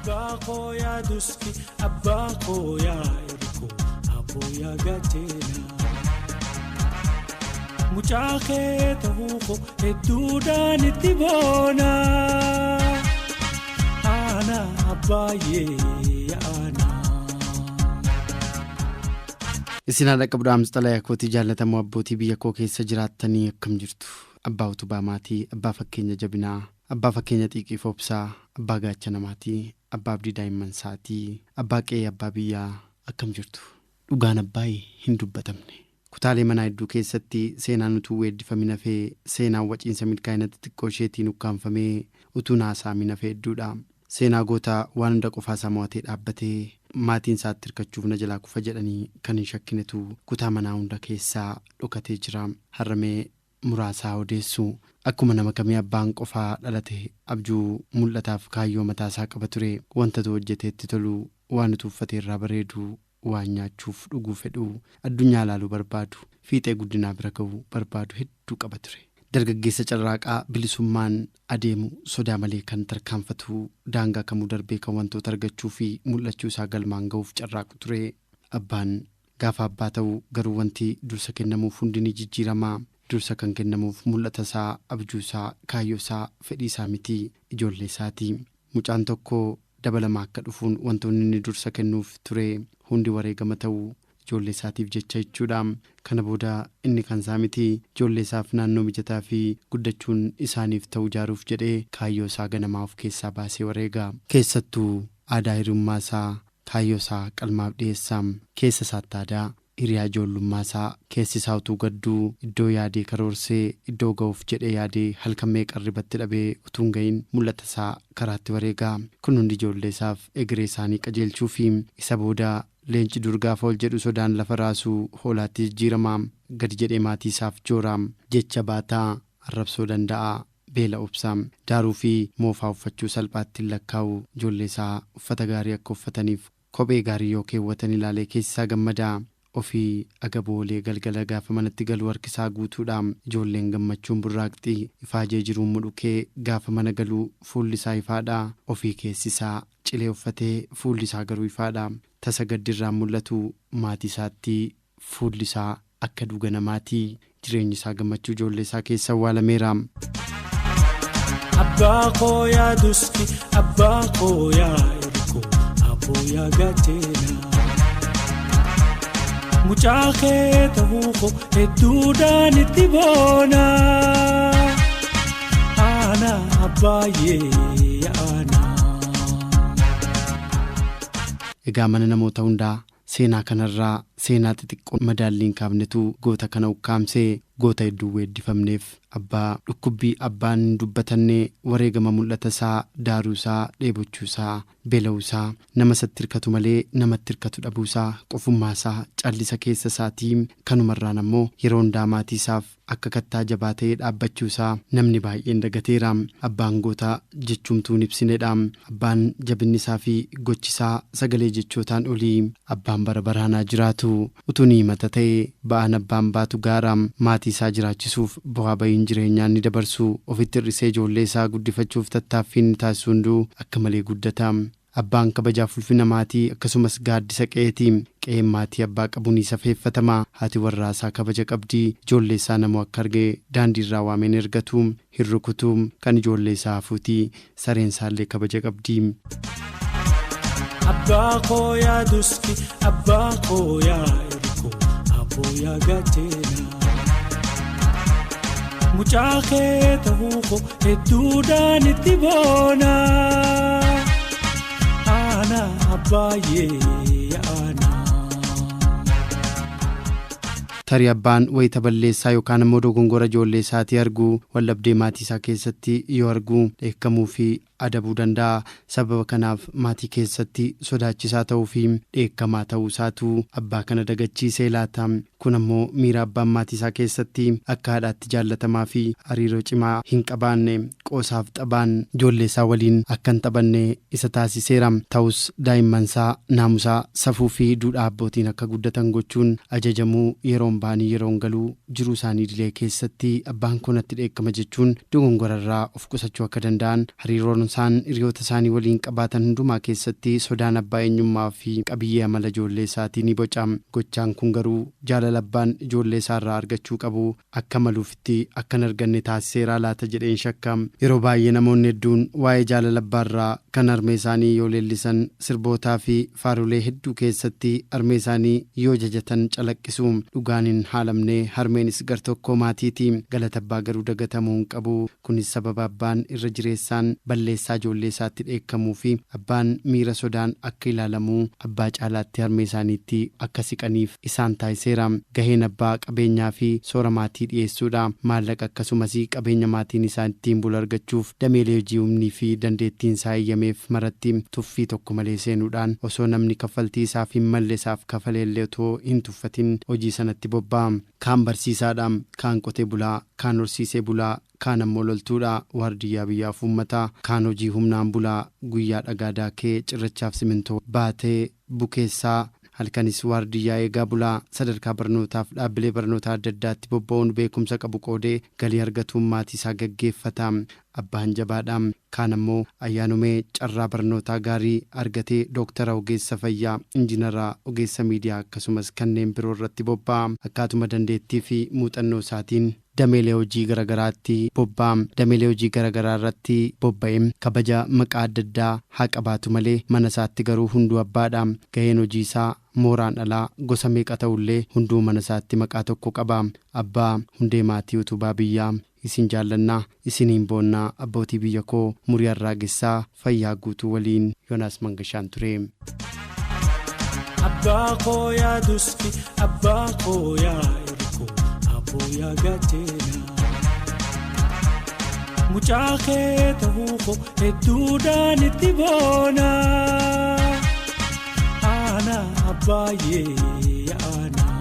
Abbako ya duski, abbako ya erko, abo ya gatena. Muchake tahuko edudan itibona. Ana abbaye ya ana. Isin haadha qabdu amstala yakooti jaallatamoo abbootii biyya koo keessa jiraattanii akkam jirtu? Abbaa utubaa maatii, abbaa fakkeenya jabinaa, abbaa fakkeenya xiiqii foobsaa, abbaa gaacha namaatii, abbaa abdii daa'imman isaatii, abbaa qe'ee abbaa biyyaa akkam jirtu? Dhugaan abbaayee hin dubbatamne. Kutaalee manaa hedduu keessatti seenaan utuu weeddifamee hafee seenaan waciinsa milkaa'ina xixiqqoo isheetiin ukkaanfamee utuu naasaamee hafee hedduudha. Seenaa gootaa waan hunda qofaasaa mo'atee dhaabbatee maatiin isaatti hirkachuuf na jalaa kufa jedhanii kan hin shakkinetu kutaa manaa hunda keessaa dhokatee jira. Harramee muraasaa odeessu akkuma nama kamii abbaan qofaa dhalate abjuu mul'ataaf kaayyoo mataasaa qaba ture. Wantatu hojjeteetti tolu, waan utuu uffatee irraa bareedu, waan nyaachuuf dhuguu fedhu, addunyaa ilaaluu barbaadu, fiixee guddinaa bira ga'uu barbaadu hedduu qaba ture. Dargaggeessa carraaqaa bilisummaan adeemu sodaa malee kan tarkaanfatu, daangaa kamuu darbee kan wantoota argachuu fi mul'achuu isaa galmaan ga'uuf carraaqu ture. Abbaan gaafa abbaa ta'u garuu wanti dursa kennamuuf hundi ni jijjiirama. Dursa kan kennamuuf mul'ata isaa, abjuu isaa, kaayyoo isaa, fedhii isaa miti, ijoollee isaati. Mucaan tokko dabalamaa akka dhufuun wantoonni inni dursa kennuuf ture hundi wareegama ta'u ijoollee isaatiif jecha jechuudha. Kana booda inni kan isaa miti, ijoollee isaaf naannoo mijataa fi guddachuun isaaniif ta'u ijaaruuf jedhee kaayyoo isaa ganamaa of keessaa baasee wareega. Keessattuu aadaa hiriyummaa isaa, kaayyoo isaa qalmaaf dhiyeessaa. Keessa isaatti aadaa hiriyaa ijoollummaa isaa, keessi isaa utuu gadduu iddoo yaadee karoorsee iddoo ga'uuf jedhee yaadee halkan meeqa ribatti dhabee utuu hin ga'iin mul'ata isaa karaatti wareegaa. Kun hundi ijoollee isaaf egeree isaanii qajeelchuu fi isa booda leenci dur gaafa ol jedhu sodaan lafa raasuu hoolaatti jijjiiramaa. Gadi jedhee maatii isaaf jooraa, jecha baataa, arrabsoo danda'a, beela obsaa, daaruu fi moofaa uffachuu salphaatti hin lakkaa'u. Ijoollee isaa uffata gaarii akka uffataniif kophee gaarii yoo keewwatan ilaalee keessi isaa gammadaa. Ofii agaboolee galgala gaafa manatti galu harkisaa guutuudha. Ijoolleen gammachuun burraaqxii, ifaajee jiruun mudhukee gaafa mana galuu fuulli isaa ifaadha. Ofii keessi isaa cilee uffatee fuulli isaa garuu ifaadha. Tasa gaddirraan mul'atu maatii isaatti fuulli isaa akka duuganamaati. Jireenyi isaa gammachuu ijoollee isaa keessa awwaalameera. Abbaa koo yaa duski, abbaa koo yaa erko, aboo yaa gateena. Muchake tahuko edudan itibona. Ana abbaye ya ana. Egaa mana namoota hundaa seenaa kanarraa seenaa xixiqqoo madaalliin kaafnetu goota kana ukkaamsee goota hedduu weeddifamneef abbaa dhukkubbii abbaan dubbatanne wareegama mul'ata isaa, daaruu isaa, dheebochuu isaa, beela'uu isaa, nama isatti hirkatu malee namatti hirkatu dhabuu isaa, qofummaa isaa, callisa keessa isaatii kanumarraan ammoo yeroo hundaa maatii isaaf akka kattaa jabaa ta'ee dhaabbachuu isaa namni baay'een dagateera. Abbaan goota jechuumtuun ibsineedha. Abbaan jabinni isaa fi gochisaa sagalee jechootaan olii. Abbaan bara baraanaa jiraatu utuu ni himata ta'e ba'aan abbaan baatu gaara. Maatii isaa jiraachisuuf bu'aa ba'iin jireenyaa ni dabarsu. Ofitti hir'isee ijoollee isaa guddifachuuf tattaaffiin taasisu hunduu akka malee guddata. Abbaan kabajaaf ulfina maatii akkasumas gaaddisa qe'eeti. Qe'een maatii abbaa qabuun ni safeeffatama. Haati warraasaa kabaja qabdi. Ijoollee isaa namoo akka argee daandiirraa waameen ergatu, hin rukutu. Kan ijoollee isaa hafuuti. Sareen isaallee kabaja qabdi. Abbaa koo yaa duski, abbaa koo yaa erko, aboo yaa gateena. Muchake tahuko edudan itibona. Ana abbaye ya ana. Tarii abbaan wayita balleessaa yookaan immoo dogongora ijoollee isaatii argu wallabdee maatii isaa keessatti yoo argu dheekkamuu fi adabuu danda'a. Sababa kanaaf maatii keessatti sodaachisaa ta'uu fi dheekkamaa ta'uu isaatu abbaa kana dagachiisee laata. Kun ammoo miira abbaan maatii isaa keessatti akka haadhaatti jaallatamaa fi hariiroo cimaa hin qabaanne, qoosaaf xabaan ijoollee isaa waliin akka hin taphanne isa taasiseera. Ta'us daa'imman isaa naamusaa, safuu fi duudhaa abbootiin akka guddatan gochuun ajajamuu, yeroon baanii yeroon galuu jiruu isaanii idilee keessatti abbaan kun natti dheekkama jechuun dogongorarraa of qusachuu akka danda'an hariiroon isaan hiriyoota isaanii waliin qabaatan hundumaa keessatti sodaan abbaa eenyummaa fi qabiyyee amala ijoollee isaatii ni bocam. Gochaan kun garuu jaalala abbaan ijoollee isaarraa argachuu qabu akka maluufitti akka hin arganne taasiseera laata jedheen shakka. Yeroo baay'ee namoonni hedduun waa'ee jaalala abbaarraa kan harmee isaanii yoo leellisan sirbootaa fi faarulee hedduu keessatti harmee isaanii yoo jajatan calaqqisu. Dhugaan hin haalamne harmeenis gar tokko maatiiti. Galata abbaa garuu dagatamuu hin qabu. Kunis sababa abbaan irra jireessaan balleessaa ijoollee isaatti dheekkamuu fi abbaan miira sodaan akka ilaalamu abbaa caalaatti harmee isaaniitti akka siqaniif isaan taasiseera. Gaheen abbaa qabeenyaa fi soora maatii dhiyeessuudha. Maallaqa akkasumas qabeenya maatiin isaan ittiin bulu argachuuf dameelee hojii humnii fi dandeettiin isaa eeyyameef maratti tuffii tokko malee seenuudhaan osoo namni kaffaltii isaaf hin malle isaaf kafaleellee otoo hin tuffatin hojii sanatti bobba'a. Kaan barsiisaadha, kaan qotee bulaa, kaan horsiisee bulaa, kaan ammoo loltuudha. Waardiyyaa biyyaaf uummataa, kaan hojii humnaan bulaa, guyyaa dhagaa daakee cirrachaaf simintoo baatee bukeessaa. Halkanis waardiyyaa eegaa bulaa. Sadarkaa barnootaaf dhaabbilee barnootaa adda addaatti bobba'uun beekumsa qabu qoodee galii argatuun maatii isaa gaggeeffata. Abbaan jabaadha. Kaan ammoo ayyaanumee carraa barnootaa gaarii argatee dooktara, ogeessa fayyaa, injiinaraa, ogeessa miidiyaa akkasumas kanneen biroo irratti bobba'a. Akkaatuma dandeettii fi muuxannoo isaatiin dameelee hojii garagaraatti bobba'a. Dameelee hojii garagaraa irratti bobba'ee kabaja maqaa adda addaa haa qabaatu malee mana isaatti garuu hunduu abbaadha. Gaheen hojii isaa mooraan alaa gosa meeqa ta'ullee hunduu mana isaatti maqaa tokko qaba. Abbaa hundee maatii utubaa biyyaa. Isin jaallannaa, isiniin boonnaa. Abbootii biyya koo Murii Arraagessaa Fayyaa Guutuu waliin Yoonaas Mangashaan ture. Abbaa koo yaa duski, abbaa koo yaa erkoo, abboo yaa gateena. Mucaa kee ta'uu koo hedduudhaan itti boona. Ana abbaayyee ana.